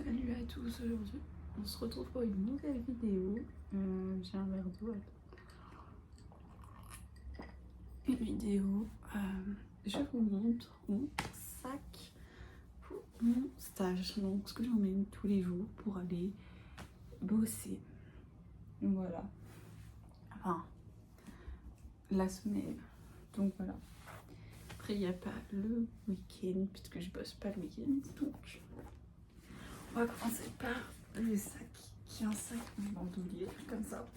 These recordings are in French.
Salut à tous, aujourd'hui on se retrouve pour une nouvelle vidéo. J'ai un verre d'eau. Une vidéo, je vous montre mon sac pour mon stage, donc ce que j'emmène tous les jours pour aller bosser. Voilà, enfin la semaine, donc voilà. Après il n'y a pas le week-end puisque je bosse pas le week-end, donc on va commencer par le sac, qui est un sac en bandoulière comme ça,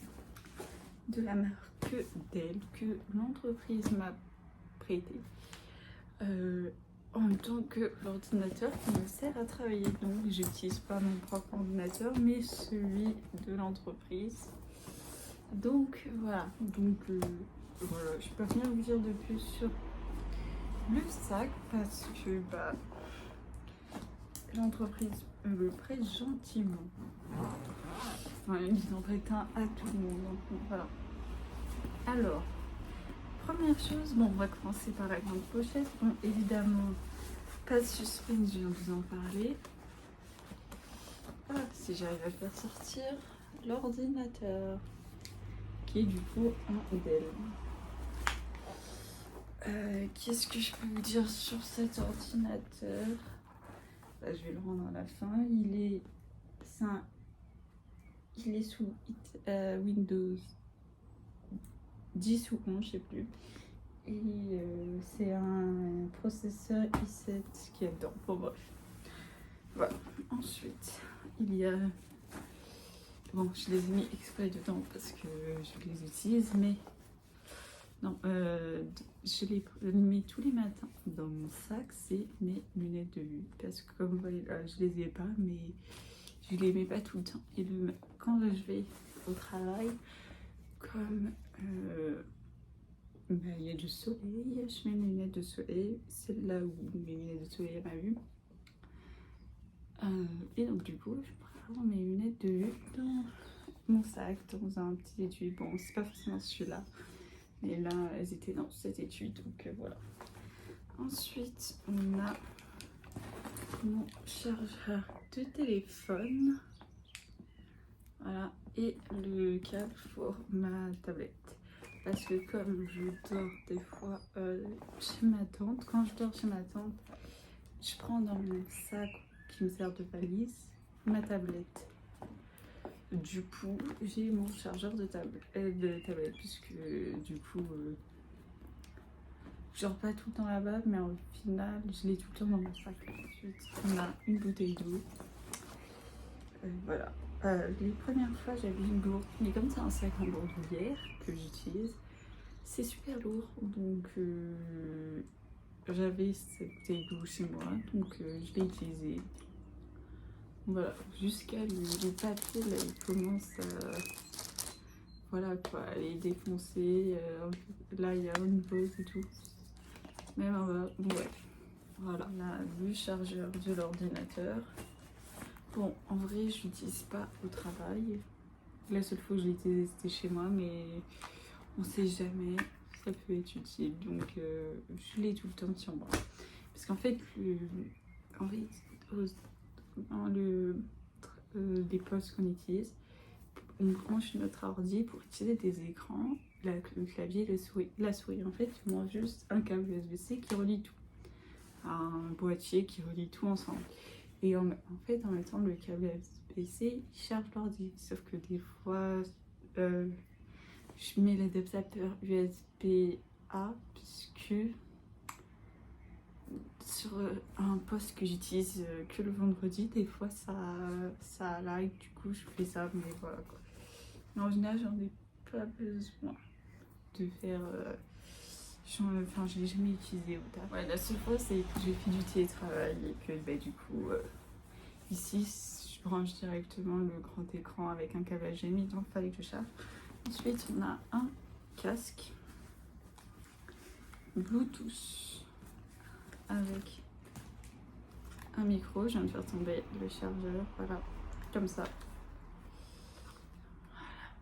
de la marque Dell, que l'entreprise m'a prêté, en même temps que l'ordinateur qui me sert à travailler. Donc j'utilise pas mon propre ordinateur mais celui de l'entreprise. Donc voilà, voilà, je peux rien vous dire de plus sur le sac parce que l'entreprise le prête gentiment. Enfin, ils en prêtent un à tout le monde. Donc voilà. Alors, première chose, bon, on va commencer par la grande pochette. Bon, évidemment, pas de suspense, je viens de vous en parler. Ah, si j'arrive à le faire sortir, l'ordinateur, qui est du coup un Dell. Qu'est-ce que je peux vous dire sur cet ordinateur? Je vais le rendre à la fin. Il est sous Windows 10 ou 11, je sais plus. Et c'est un processeur i7 qui est dedans. Bon, bref. Voilà. Ensuite, il y a... Bon, je les ai mis exprès dedans parce que je les utilise, mais... Non, je les mets tous les matins dans mon sac, c'est mes lunettes de vue. Parce que comme vous voyez là, je les ai pas, mais je les mets pas tout le temps. Et quand je vais au travail, comme il y a du soleil, je mets mes lunettes de soleil. C'est là où mes lunettes de soleil à ma vue. Et donc du coup, je prends mes lunettes de vue dans mon sac, dans un petit étui. Bon, c'est pas forcément celui-là, mais là, elles étaient dans cette étui, donc voilà. Ensuite, on a mon chargeur de téléphone. Voilà, et le câble pour ma tablette. Parce que comme je dors des fois chez ma tante, quand je dors chez ma tante, je prends dans mon sac qui me sert de valise ma tablette. Du coup, j'ai mon chargeur de tablette, puisque du coup, je dors pas tout le temps là-bas, mais au final, je l'ai tout le temps dans mon sac. Ensuite, on a une bouteille d'eau. Voilà. Les premières fois, j'avais une gourde, mais comme c'est un sac en bandoulière que j'utilise, c'est super lourd, donc j'avais cette bouteille d'eau chez moi, donc je l'ai utilisée. Voilà, jusqu'à le papier, là, il commence à... Voilà quoi, elle est défoncée, là il y a une pause et tout. Même en bas, ouais. Voilà, là, le chargeur de l'ordinateur. Bon, en vrai, je l'utilise pas au travail. La seule fois que je l'ai utilisé, c'était chez moi, mais on sait jamais, ça peut être utile. Donc, je l'ai tout le temps sur moi. Parce qu'en fait, dans les postes qu'on utilise, on branche notre ordi pour utiliser des écrans, le clavier, la souris. En fait, tu branches juste un câble USB-C qui relie tout. Un boîtier qui relie tout ensemble. Et en fait, en même temps, le câble USB-C il charge l'ordi. Sauf que des fois, je mets l'adaptateur USB-A puisque sur un poste que j'utilise que le vendredi, des fois ça lag, du coup je fais ça, mais voilà quoi. Mais en général, j'en ai pas besoin de faire. Enfin, je l'ai jamais utilisé au taf. Ouais, la seule fois, c'est que j'ai fait du télétravail et que du coup, ici, je branche directement le grand écran avec un câble HDMI, donc il fallait que je charge. Ensuite, on a un casque Bluetooth avec un micro. Je viens de faire tomber le chargeur, voilà, comme ça. Voilà.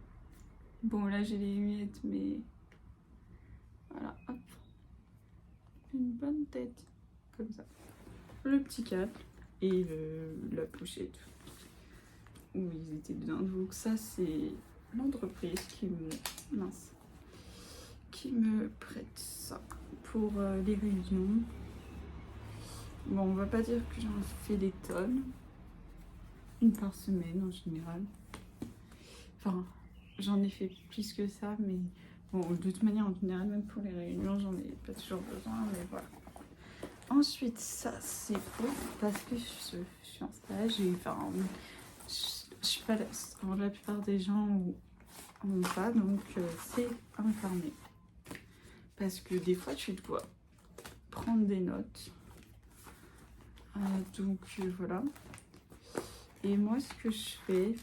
Bon, là, j'ai les lunettes, mais voilà, hop. Une bonne tête, comme ça. Le petit câble et la pochette où ils étaient dedans. Donc ça c'est l'entreprise qui me prête ça pour les réunions. Bon, on va pas dire que j'en fais des tonnes, une par semaine en général. Enfin, j'en ai fait plus que ça, mais bon, de toute manière, en général, même pour les réunions, j'en ai pas toujours besoin, mais voilà. Ensuite, ça c'est pour parce que je suis en stage et enfin, je suis pas là. La plupart des gens n'ont pas, donc c'est un carnet. Parce que des fois, tu dois prendre des notes. Donc voilà. Et moi, ce que je fais,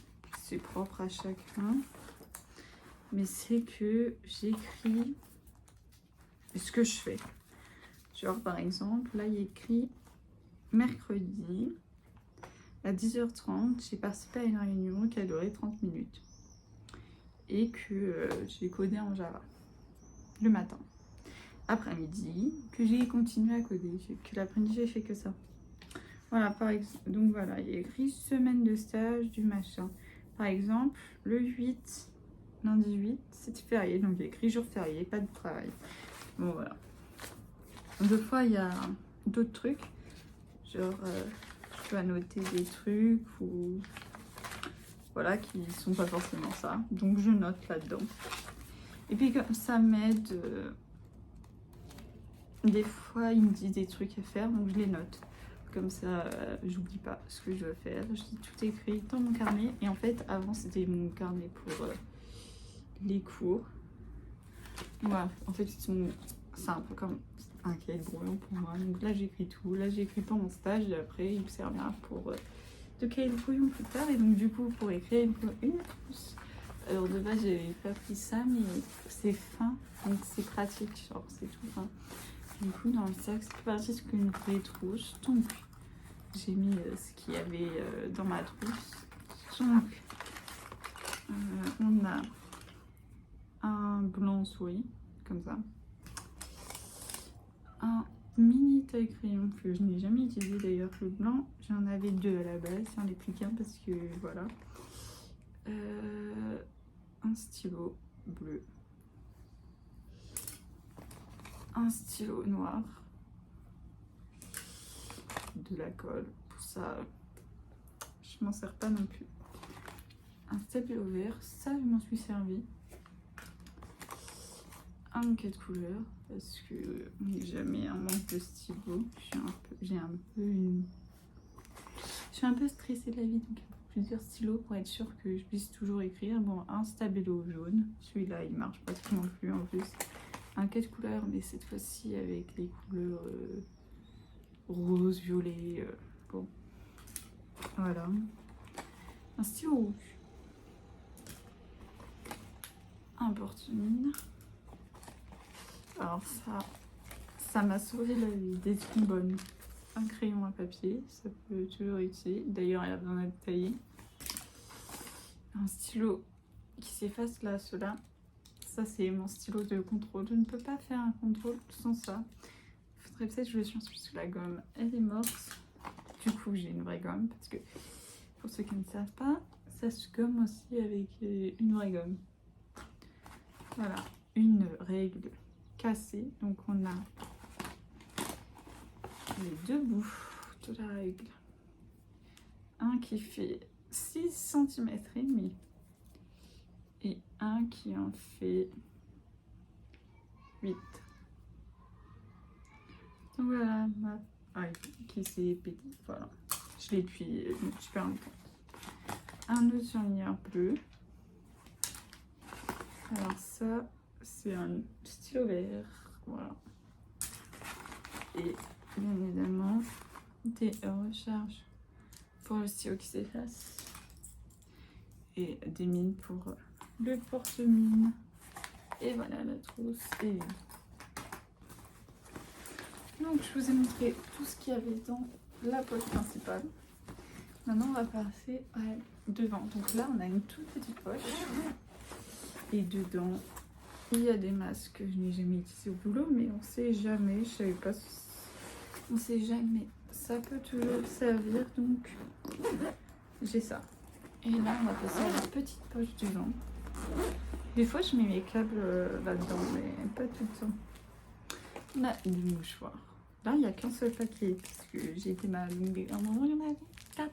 c'est propre à chacun, mais c'est que j'écris ce que je fais. Genre, par exemple, là, il y a écrit mercredi à 10h30, j'ai participé à une réunion qui a duré 30 minutes et que j'ai codé en Java le matin. Après-midi, que j'ai continué à coder, que l'après-midi, j'ai fait que ça. Voilà, par exemple, donc voilà, il y a écrit semaine de stage du machin. Par exemple, le 8, lundi 8, c'était férié, donc il y a écrit jour férié, pas de travail. Bon, voilà. Deux fois, il y a d'autres trucs, genre je dois noter des trucs ou voilà, qui sont pas forcément ça. Donc je note là-dedans. Et puis comme ça m'aide, des fois il me dit des trucs à faire, donc je les note. Comme ça, j'oublie pas ce que je dois faire. Je dis tout écrit dans mon carnet. Et en fait, avant, c'était mon carnet pour les cours. Voilà, en fait, c'est un peu comme un cahier de brouillon pour moi. Donc là, j'écris tout. Là, j'écris pas mon stage. Et après, il me servira pour de cahier de brouillon plus tard. Et donc, du coup, pour écrire une trousse. Alors, de base, j'avais pas pris ça, mais c'est fin. Donc, c'est pratique. Genre, c'est tout fin. Du coup, dans le sac, c'est plus pratique qu'une vraie trousse. Donc, j'ai mis ce qu'il y avait dans ma trousse. Donc, on a un blanc souris, comme ça. Un mini taille crayon que je n'ai jamais utilisé d'ailleurs. Le blanc, j'en avais deux à la base. J'en ai plus qu'un parce que voilà. Un stylo bleu. Un stylo noir. De la colle. Pour ça, je m'en sers pas non plus. Un stabilo vert, ça je m'en suis servi. Un bouquet de couleurs, parce que on n'est jamais un manque de stylo. Je suis un peu stressée de la vie, donc plusieurs stylos pour être sûre que je puisse toujours écrire. Bon, un stabilo jaune, celui-là il marche pratiquement plus en plus. Un bouquet de couleurs, mais cette fois-ci avec les couleurs rose, violet. Bon, voilà. Un stylo rouge. Un porte-mine. Alors ça m'a sauvé la vie, des trombones. Un crayon à papier, ça peut toujours être utile. D'ailleurs, il y a besoin d'être taillé. Un stylo qui s'efface là, cela. Ça, c'est mon stylo de contrôle. Je ne peux pas faire un contrôle sans ça. Il faudrait peut-être que je le change puisque la gomme, elle est morte. Du coup, j'ai une vraie gomme parce que, pour ceux qui ne savent pas, ça se gomme aussi avec une vraie gomme. Voilà, une règle cassée. Donc, on a les deux bouts de la règle. Un qui fait 6 cm et demi et un qui en fait 8. Donc voilà ma règle qui s'est pétée. Voilà, je l'ai depuis super longtemps. Un autre surligneur bleu. Alors ça, c'est un stylo vert. Voilà. Et bien évidemment, des recharges pour le stylo qui s'efface. Et des mines pour le porte-mine. Et voilà, la trousse est vide. Donc je vous ai montré tout ce qu'il y avait dans la boîte principale. Maintenant on va passer à devant. Donc là on a une toute petite poche. Et dedans il y a des masques que je n'ai jamais utilisés au boulot, mais on sait jamais. Je savais pas. On sait jamais. Ça peut toujours servir, donc j'ai ça. Et là, on va passer à la petite poche du ventre. Des fois, je mets mes câbles là-dedans, mais pas tout le temps. On a des mouchoirs. Là, il n'y a qu'un seul paquet parce que j'ai été malade. À un moment, il y en avait 4.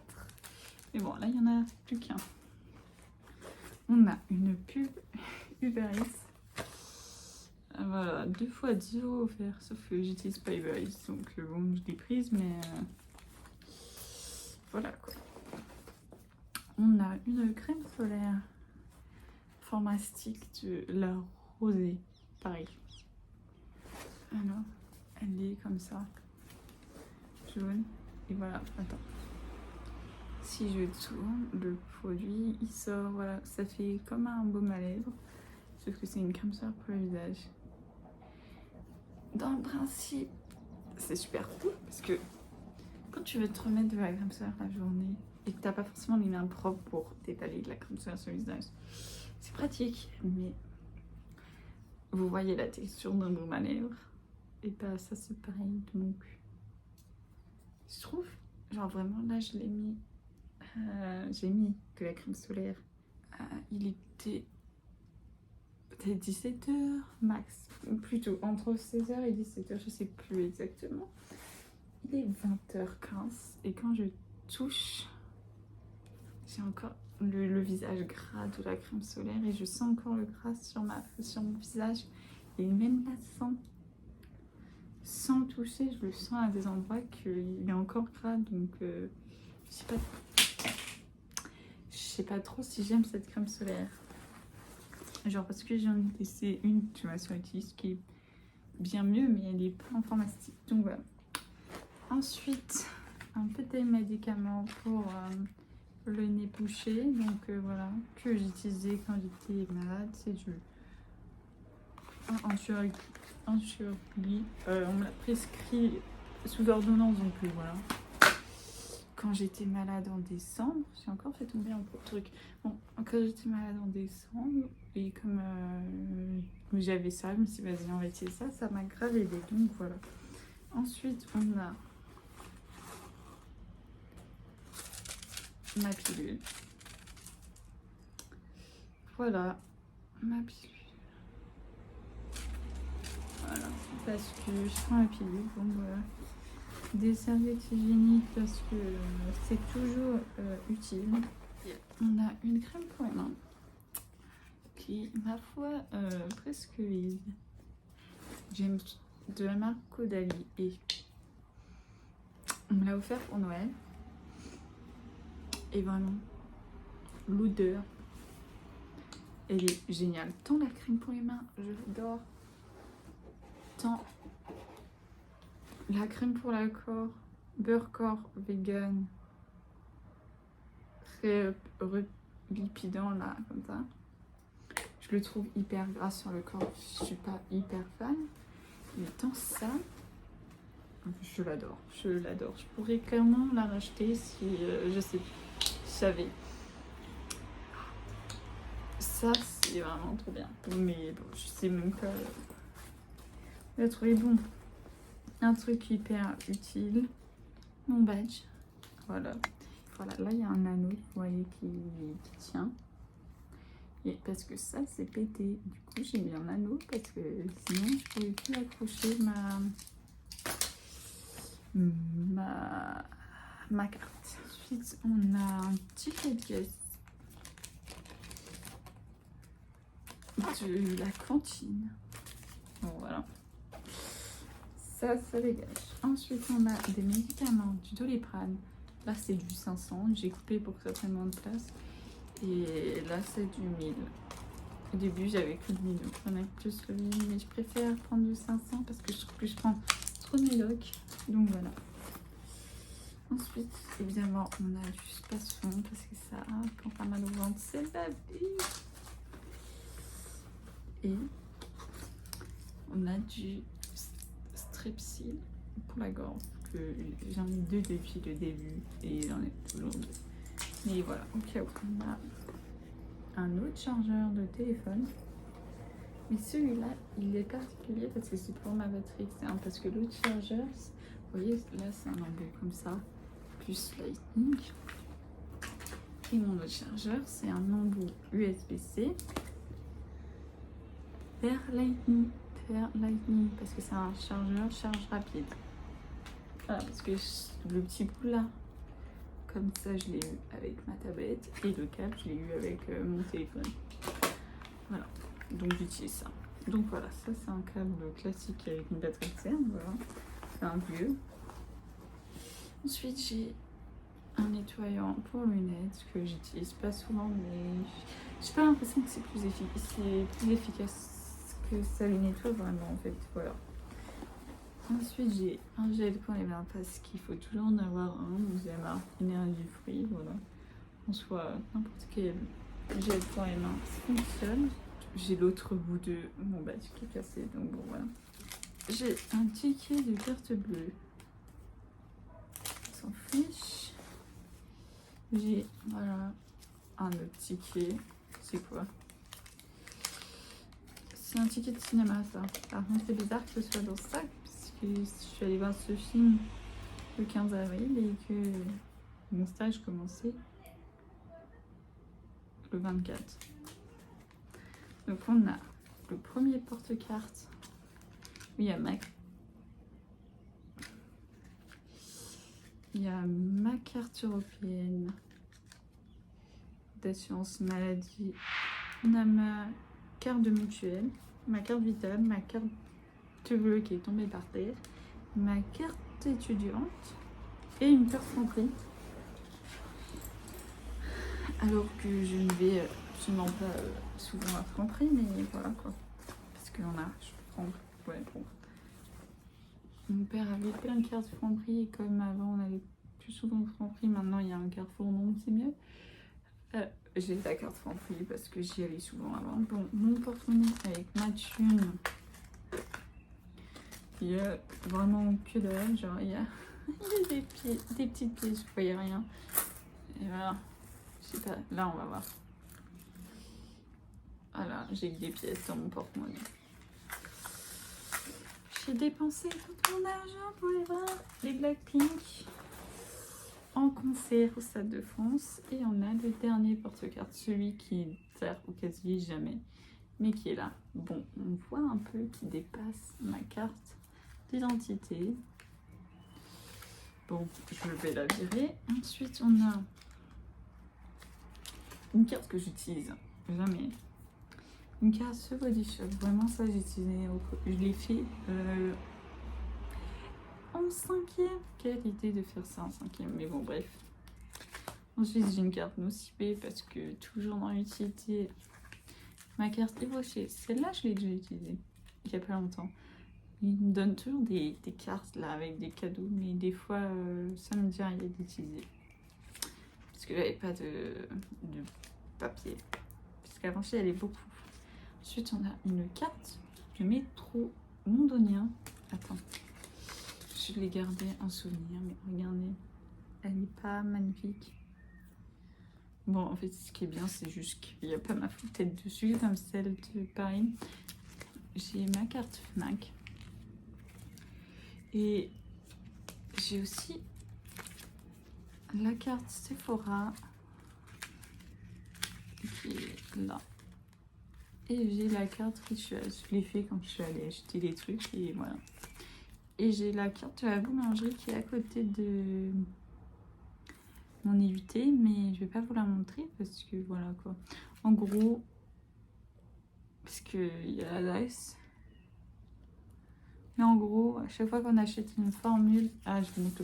Mais bon, là, il n'y en a plus qu'un. On a une pub Uber Eats. Voilà, 2 fois 10 € offerts. Sauf que j'utilise pas Uber Eats, donc bon, je l'ai prise, mais voilà quoi. On a une crème solaire format stick de la rosée, pareil. Alors, elle est comme ça, jaune. Et voilà, attends. Si je tourne, le produit, il sort, voilà, ça fait comme un baume à lèvres. Sauf que c'est une crème solaire pour le visage. Dans le principe, c'est super cool parce que quand tu veux te remettre de la crème solaire la journée et que t'as pas forcément les mains propres pour t'étaler de la crème solaire sur le visage, c'est pratique, mais vous voyez la texture d'un baume à lèvres et bah ça c'est pareil. Donc je trouve, genre vraiment là je l'ai mis, j'ai mis de la crème solaire. Il était peut-être 17 h max, plutôt entre 16 h et 17 h, je sais plus exactement. Il est 20h15 et quand je touche, j'ai encore le visage gras de la crème solaire et je sens encore le gras sur mon visage. Et même là, sans le toucher, je le sens à des endroits qu'il est encore gras. Donc je sais pas trop si j'aime cette crème solaire. Genre parce que j'en ai testé une, tu vois, sur Utilise qui est bien mieux, mais elle est pas en format stick. Donc voilà. Ensuite, un petit médicament pour le nez bouché. Donc voilà, que j'utilisais quand j'étais malade. C'est du anti-oubli. On me l'a prescrit sous ordonnance, donc voilà. Quand j'étais malade en décembre, j'ai encore fait tomber un peu de truc. Bon, quand j'étais malade en décembre, et comme j'avais ça, je me suis dit, vas-y, on va essayer ça. Ça m'a grave aidé, donc voilà. Ensuite, on a ma pilule. Voilà, ma pilule. Voilà, parce que je prends ma pilule, donc voilà. Des serviettes hygiéniques parce que c'est toujours utile. On a une crème pour les mains qui, ma foi, presque vide. J'aime de la marque Caudalie et on me l'a offert pour Noël. Et vraiment, l'odeur, elle est géniale. Tant la crème pour les mains, je l'adore. Tant la crème pour la corps, beurre corps vegan, très lipidant là, comme ça. Je le trouve hyper gras sur le corps, je suis pas hyper fan. Mais tant ça, je l'adore, je l'adore. Je pourrais clairement la racheter si je savais. Ça, c'est vraiment trop bien. Mais bon, je sais même pas le trouver bon. Un truc hyper utile, mon badge. Voilà. Voilà, là il y a un anneau, vous voyez, qui tient. Et parce que ça c'est pété. Du coup j'ai mis un anneau parce que sinon je pouvais plus accrocher ma carte. Ensuite on a un ticket de caisse de la cantine. Bon voilà. Ça dégage. Ensuite on a des médicaments, du Doliprane. Là c'est du 500, j'ai coupé pour que ça prenne moins de place. Et là c'est du 1000. Au début j'avais que le 1000, donc j'en ai plus le 1000, mais je préfère prendre du 500 parce que je trouve que je prends trop de médoc. Donc voilà. Ensuite évidemment on a du Spasfon parce que ça, quand t'as mal au ventre, c'est la vie. Et on a du Strepsil pour la gorge, que j'en ai 2 depuis le début et j'en ai toujours 2. Mais voilà, au cas où. On a un autre chargeur de téléphone. Mais celui-là, il est particulier parce que c'est pour ma batterie externe. Parce que l'autre chargeur, vous voyez, là c'est un embout comme ça, plus Lightning. pris mon autre chargeur, c'est un embout USB-C vers Lightning, parce que c'est un chargeur charge rapide. Voilà, parce que le petit bout là, comme ça je l'ai eu avec ma tablette, et le câble je l'ai eu avec mon téléphone. Voilà, donc j'utilise ça. Donc voilà, ça c'est un câble classique avec une batterie externe, voilà. C'est un vieux. Ensuite j'ai un nettoyant pour lunettes que j'utilise pas souvent, mais j'ai pas l'impression que c'est plus efficace que ça les nettoie vraiment en fait, voilà. Ensuite j'ai un gel pour les mains parce qu'il faut toujours en avoir un, donc j'ai marque énergie fruit, voilà. En soit n'importe quel gel pour les mains fonctionne. J'ai l'autre bout de mon badge qui est cassé, donc bon voilà. J'ai un ticket de carte bleue, on s'en fiche. J'ai voilà un autre ticket, c'est quoi? C'est un ticket de cinéma ça. Par contre c'est bizarre que ce soit dans ce sac, parce que je suis allée voir ce film le 15 avril et que mon stage commençait le 24. Donc on a le premier porte-carte où il y a ma carte européenne d'assurance maladie. On a ma carte de mutuelle, ma carte vitale, ma carte bleue qui est tombée par terre, ma carte étudiante et une carte Franprix. Alors que je ne vais absolument pas souvent à Franprix, mais voilà quoi. Parce qu'on a, je prends, ouais, bon. Mon père avait plein de cartes Franprix et comme avant on avait plus souvent Franprix, maintenant il y a un Carrefour, donc c'est mieux. J'ai la carte Franprix parce que j'y allais souvent avant. Bon, mon porte-monnaie avec ma thune, il y a vraiment que dalle, genre il y a des petites pièces, je voyais rien. Et voilà, je sais pas, là on va voir. Voilà, j'ai que des pièces dans mon porte-monnaie. J'ai dépensé tout mon argent pour les voir les Blackpink en concert au Stade de France. Et on a le dernier porte-carte, celui qui sert au quasi jamais, mais qui est là. Bon, on voit un peu qui dépasse ma carte d'identité. Bon, je vais la virer. Ensuite, on a une carte que j'utilise jamais. Une carte ce Body Shop. Vraiment, ça, je l'ai fait en 5e. Quelle idée de faire ça en 5e, mais bon, bref. Ensuite, j'ai une carte Nocipé parce que toujours dans l'utilité, ma carte ébauchée. Celle-là, je l'ai déjà utilisée il n'y a pas longtemps. Ils me donnent toujours des cartes là avec des cadeaux, mais des fois, ça me dit rien d'utiliser. Parce que j'avais pas de papier. Parce qu'avant, j'y allais beaucoup. Ensuite, on a une carte de métro londonien. Attends, je l'ai gardée en souvenir, mais regardez, elle n'est pas magnifique. Bon, en fait, ce qui est bien, c'est juste qu'il n'y a pas ma tête dessus, comme celle de Paris. J'ai ma carte Fnac. Et j'ai aussi la carte Sephora qui est là. Et j'ai la carte Ritual. Je l'ai fait quand je suis allée acheter des trucs et voilà. Et j'ai la carte de la boulangerie qui est à côté de mon IUT, mais je vais pas vous la montrer parce que voilà quoi. En gros, parce qu'il y a l'adresse. Mais en gros, à chaque fois qu'on achète une formule, je vous montre,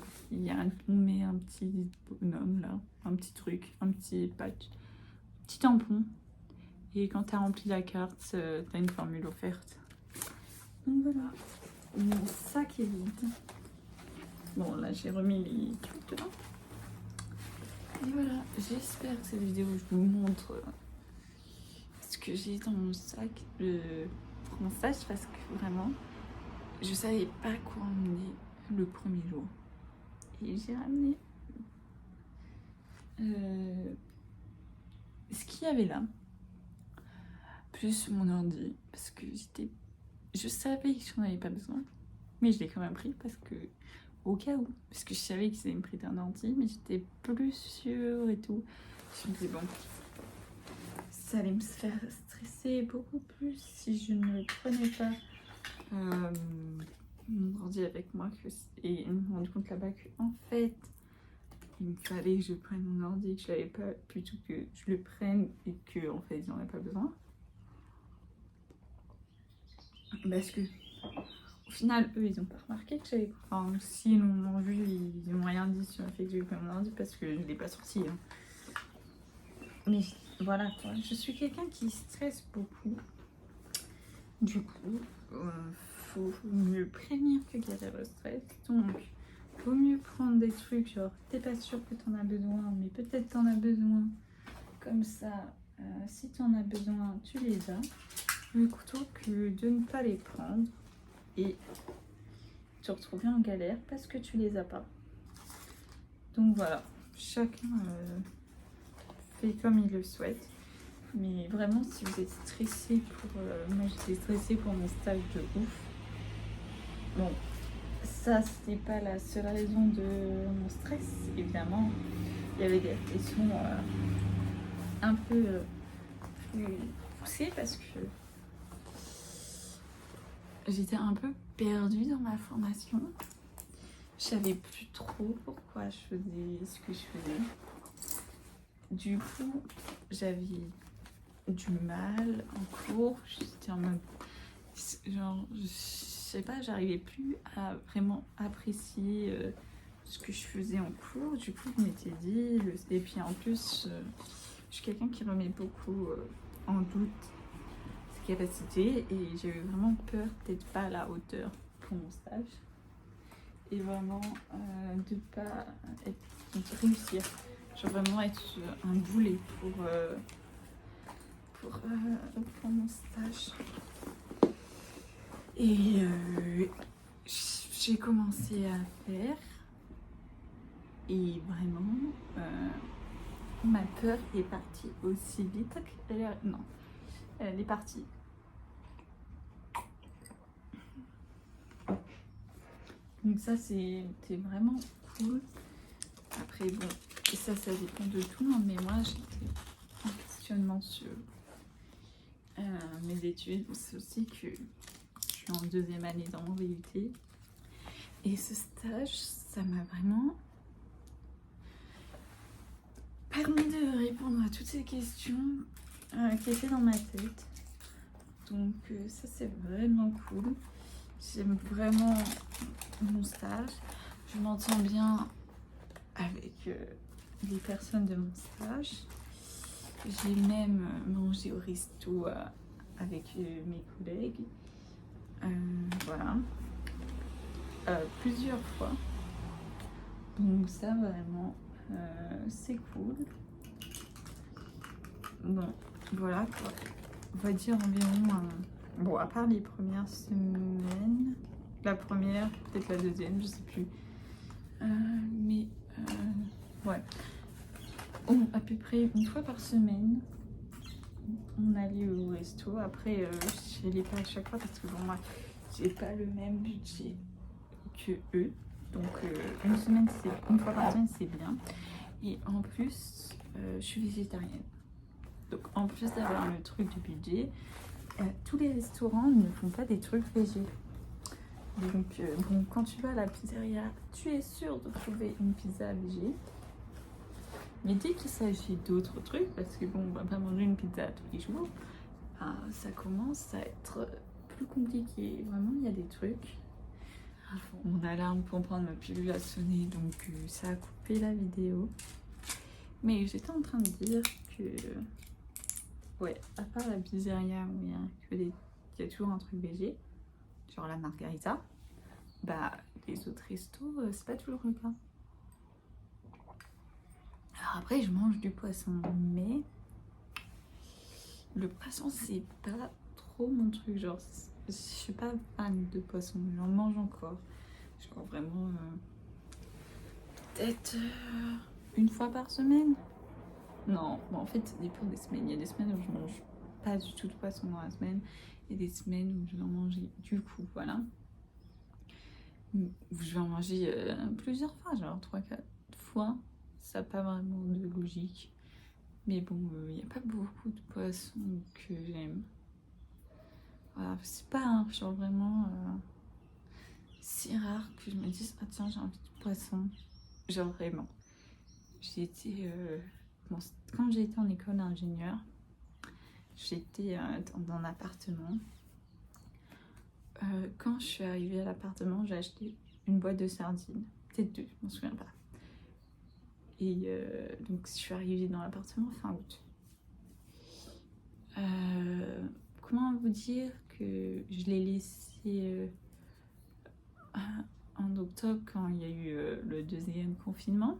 on met un petit bonhomme là, un petit truc, un petit patch, un petit tampon. Et quand tu as rempli la carte, tu as une formule offerte. Donc voilà, mon sac est vide. Bon, là j'ai remis les trucs dedans. Et voilà, j'espère que cette vidéo, je vous montre ce que j'ai dans mon sac pour mon stage, parce que vraiment, je savais pas quoi emmener le premier jour. Et j'ai ramené ce qu'il y avait là, plus mon ordi, parce que je savais que j'en avais pas besoin, mais je l'ai quand même pris parce que, au cas où, parce que je savais qu'ils avaient me prêter un ordi, mais j'étais plus sûre et tout. Je me dis bon, ça allait me faire stresser beaucoup plus si je ne prenais pas mon ordi avec moi et je me suis rendu compte là-bas que en fait il me fallait que je prenne mon ordi, que je l'avais pas, plutôt que je le prenne et que en fait j'en ai pas besoin. Parce que au final eux ils ont pas remarqué que j'avais, enfin si ils l'ont vu, ils n'ont rien dit sur le fait que j'avais pris mon ordi parce que je l'ai pas sorti. Hein. Mais voilà quoi, je suis quelqu'un qui stresse beaucoup. Du coup, faut mieux prévenir que guérir le stress. Donc, vaut mieux prendre des trucs genre t'es pas sûr que t'en as besoin, mais peut-être t'en as besoin. Comme ça, si t'en as besoin, tu les as. Plutôt que de ne pas les prendre et te retrouver en galère parce que tu les as pas. Donc voilà, chacun fait comme il le souhaite. Mais vraiment, si vous êtes stressé pour... moi, j'étais stressée pour mon stage de ouf. Bon, ça, c'était pas la seule raison de mon stress, évidemment. Il y avait des questions un peu plus poussées parce que j'étais un peu perdue dans ma formation. Je savais plus trop pourquoi je faisais ce que je faisais. Du coup, j'avais du mal en cours. J'étais en mode... genre, je sais pas, j'arrivais plus à vraiment apprécier ce que je faisais en cours. Du coup, je m'étais dit... Et puis en plus, je suis quelqu'un qui remet beaucoup en doute ses capacités. Et j'ai eu vraiment peur d'être pas à la hauteur pour mon stage. Et vraiment de pas réussir. Genre vraiment être un boulet pour mon stage. Et j'ai commencé à faire. Et vraiment, ma peur est partie aussi vite qu'elle non, elle est partie. Donc ça, c'était vraiment cool. Après, bon, ça dépend de tout le monde. Mais moi, j'étais en questionnement sur mes études. C'est aussi que je suis en 2e année dans mon VUT. Et ce stage, ça m'a vraiment permis de répondre à toutes ces questions qui étaient dans ma tête. Donc ça, c'est vraiment cool. J'aime vraiment mon stage. Je m'entends bien avec les personnes de mon stage. J'ai même mangé au resto avec mes collègues. Voilà. Plusieurs fois. Donc ça, vraiment, c'est cool. Bon, voilà quoi. On va dire environ... bon, à part les premières semaines, la première, peut-être la deuxième, je sais plus. Mais ouais. À peu près une fois par semaine, on allait au resto. Après, je n'allais pas à chaque fois parce que bon, moi, j'ai pas le même budget que eux. Donc une fois par semaine, c'est bien. Et en plus, je suis végétarienne. Donc en plus d'avoir le truc du budget, tous les restaurants ne font pas des trucs végés. Donc bon, quand tu vas à la pizzeria, tu es sûr de trouver une pizza végé. Mais dès qu'il s'agit d'autres trucs, parce que bon, on va pas manger une pizza tous les jours, ça commence à être plus compliqué. Vraiment, il y a des trucs. Mon alarme pour prendre ma pilule a sonné, donc ça a coupé la vidéo. Mais j'étais en train de dire que, ouais, à part la pizzeria où il y a toujours un truc végé, genre la margarita, bah les autres restos, c'est pas toujours le cas. Alors après, je mange du poisson, mais le poisson, c'est pas trop mon truc. Genre, je suis pas fan de poisson, j'en mange encore. Genre vraiment, peut-être une fois par semaine. Non, bon, en fait, ça dépend des semaines. Il y a des semaines où je mange pas du tout de poisson dans la semaine. Et des semaines où je vais en manger du coup, voilà. Où je vais en manger plusieurs fois, genre 3-4 fois. Ça n'a pas vraiment de logique. Mais bon, il n'y a pas beaucoup de poissons que j'aime. Voilà, c'est pas genre vraiment si rare que je me dise ah tiens j'ai envie de poisson. Genre vraiment. J'ai été quand j'ai été en école d'ingénieur, j'étais dans un appartement. Quand je suis arrivée à l'appartement, j'ai acheté une boîte de sardines, peut-être 2, je m'en souviens pas. Et donc je suis arrivée dans l'appartement fin août. Comment vous dire que je l'ai laissé en octobre quand il y a eu le 2e confinement.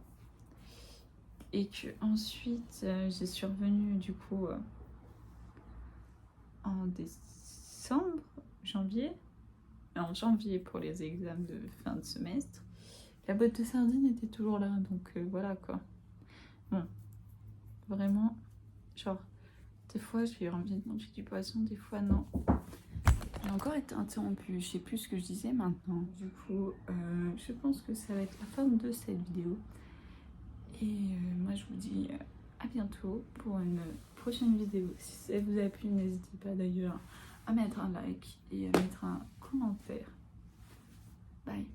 Et que ensuite je suis revenue du coup en décembre, janvier. En janvier pour les examens de fin de semestre. La boîte de sardines était toujours là, donc voilà quoi. Bon, vraiment, genre, des fois j'ai envie de manger du poisson, des fois non. J'ai encore été interrompue, je sais plus ce que je disais maintenant. Du coup, je pense que ça va être la fin de cette vidéo. Et moi je vous dis à bientôt pour une prochaine vidéo. Si ça vous a plu, n'hésitez pas d'ailleurs à mettre un like et à mettre un commentaire. Bye.